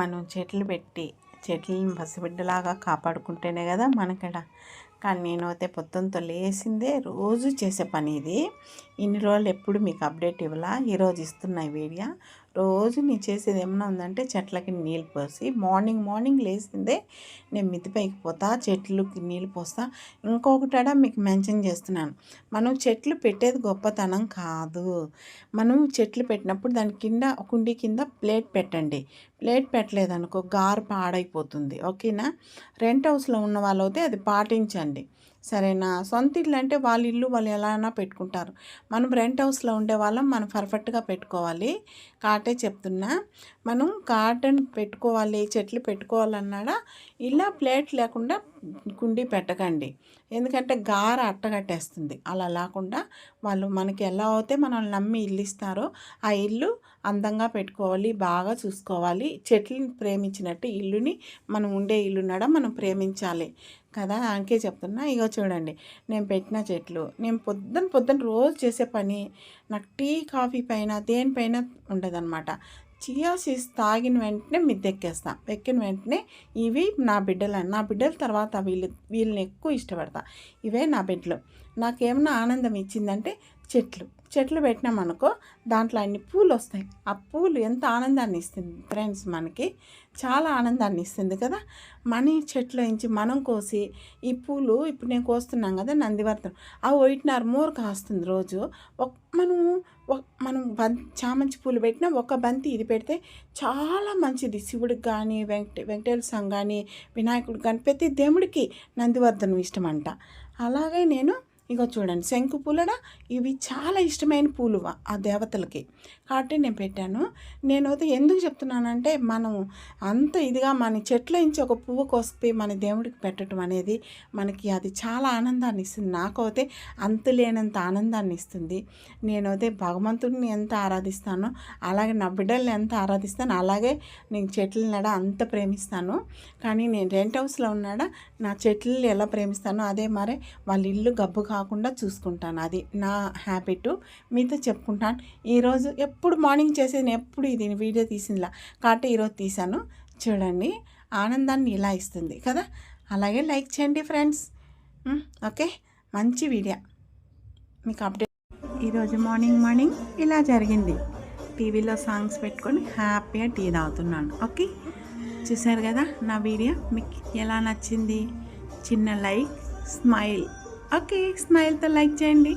మనం చెట్లు పెట్టి చెట్లను పసిబిడ్డలాగా కాపాడుకుంటేనే కదా మనకడ. కానీ నేనైతే పొద్దున్నతో లేసిందే రోజు చేసే పని ఇది. ఇన్ని రోజులు ఎప్పుడు మీకు అప్డేట్ ఇవ్వాలా, ఈరోజు ఇస్తున్నా ఈ వీడియో. రోజు నేను చేసేది ఏమన్నా ఉందంటే చెట్లకి నీళ్ళు పోసి మార్నింగ్ లేసిందే నేను మిద్దిపైకి పోతా, చెట్లకి నీళ్ళు పోస్తా. ఇంకొకటాడ మీకు మెన్షన్ చేస్తున్నాను, మనం చెట్లు పెట్టేది గొప్పతనం కాదు. మనం చెట్లు పెట్టినప్పుడు దాని కింద కుండీ కింద ప్లేట్ పెట్టండి. ప్లేట్ పెట్టలేదనుకో గారు పాడైపోతుంది. ఓకేనా? రెంట్ హౌస్లో ఉన్న వాళ్ళు అయితే అది పాటించండి, సరేనా? సొంత ఇల్లు అంటే వాళ్ళ ఇల్లు వాళ్ళు ఎలా అయినా పెట్టుకుంటారు. మనం రెంట్ హౌస్లో ఉండే వాళ్ళం, మనం పర్ఫెక్ట్గా పెట్టుకోవాలి. కాటే చెప్తున్నా, మనం గార్డెన్ పెట్టుకోవాలి, చెట్లు పెట్టుకోవాలన్నాడా ఇలా ప్లేట్ లేకుండా కుండీ పెట్టకండి. ఎందుకంటే గార అట్టగట్టేస్తుంది. అలా లేకుండా వాళ్ళు మనకి ఎలా అయితే మనల్ని నమ్మి ఇల్లు ఇస్తారో ఆ ఇల్లు అందంగా పెట్టుకోవాలి, బాగా చూసుకోవాలి. చెట్లను ప్రేమించినట్టు ఇల్లుని, మనం ఉండే ఇల్లున్నాడా మనం ప్రేమించాలి కదా. అందుకే చెప్తున్నా. ఇగో చూడండి, నేను పెట్టిన చెట్లు, నేను పొద్దున్న రోజు చేసే పని నాకు టీ కాఫీ పైన దేనిపైన ఉండదన్నమాట. చియా సీడ్స్ తాగిన వెంటనే మిద్దెక్కేస్తా. ఎక్కిన వెంటనే ఇవి నా బిడ్డల తర్వాత వీళ్ళని ఎక్కువ ఇష్టపడతా. ఇవే నా బిడ్డలు. నాకేమన్నా ఆనందం ఇచ్చిందంటే చెట్లు పెట్టినామనుకో దాంట్లో అన్ని పూలు వస్తాయి. ఆ పూలు ఎంత ఆనందాన్ని ఇస్తుంది ఫ్రెండ్స్, మనకి చాలా ఆనందాన్ని ఇస్తుంది కదా. మన చెట్లు నుంచి మనం కోసి ఈ పూలు ఇప్పుడు నేను కోస్తున్నాం కదా నందివర్ధనం, ఆ వైట్నర్ మోర్ కాస్తుంది రోజు. మనం చామంతి పూలు పెట్టినా ఒక బంతి ఇది పెడితే చాలా మంచిది. శివుడికి కానీ వెంకటేశ్వర స్వామి కానీ వినాయకుడికి కానీ ప్రతి దేవుడికి నందివర్ధనం ఇష్టం అంట. అలాగే నేను ఇగో చూడండి, శంకు పూలడ ఇవి చాలా ఇష్టమైన పూలు ఆ దేవతలకి, కాబట్టి నేను పెట్టాను. నేను అయితే ఎందుకు చెప్తున్నానంటే, మనం అంత ఇదిగా మన చెట్ల నుంచి ఒక పువ్వు కోసి మన దేవుడికి పెట్టడం అనేది మనకి అది చాలా ఆనందాన్ని ఇస్తుంది. నాకైతే అంతులేనంత ఆనందాన్ని ఇస్తుంది. నేనైతే భగవంతుడిని ఎంత ఆరాధిస్తానో అలాగే నా బిడ్డల్ని ఎంత ఆరాధిస్తానో అలాగే నేను చెట్లనడ అంత ప్రేమిస్తాను. కానీ నేను రెంట్ హౌస్లో ఉన్నాడా నా చెట్లు ఎలా ప్రేమిస్తానో అదే మరి వాళ్ళ ఇల్లు గబ్బు కాకుండా చూసుకుంటాను. అది నా హ్యాబిట్, మీతో చెప్పుకుంటాను. ఈరోజు ఎప్పుడు మార్నింగ్ చేసేది ఎప్పుడు ఇది వీడియో తీసిందిలా కాబట్టి ఈరోజు తీశాను. చూడండి, ఆనందాన్ని ఇలా ఇస్తుంది కదా. అలాగే లైక్ చేయండి ఫ్రెండ్స్. ఓకే, మంచి వీడియో మీకు అప్డేట్. ఈరోజు మార్నింగ్ ఇలా జరిగింది. టీవీలో సాంగ్స్ పెట్టుకొని హ్యాపీగా టీ తాగుతున్నాను. ఓకే, చూసారు కదా నా వీడియో. మీకు ఎలా నచ్చింది? చిన్న లైక్, స్మైల్. ఓకే, స్మైల్తో లైక్ చేయండి.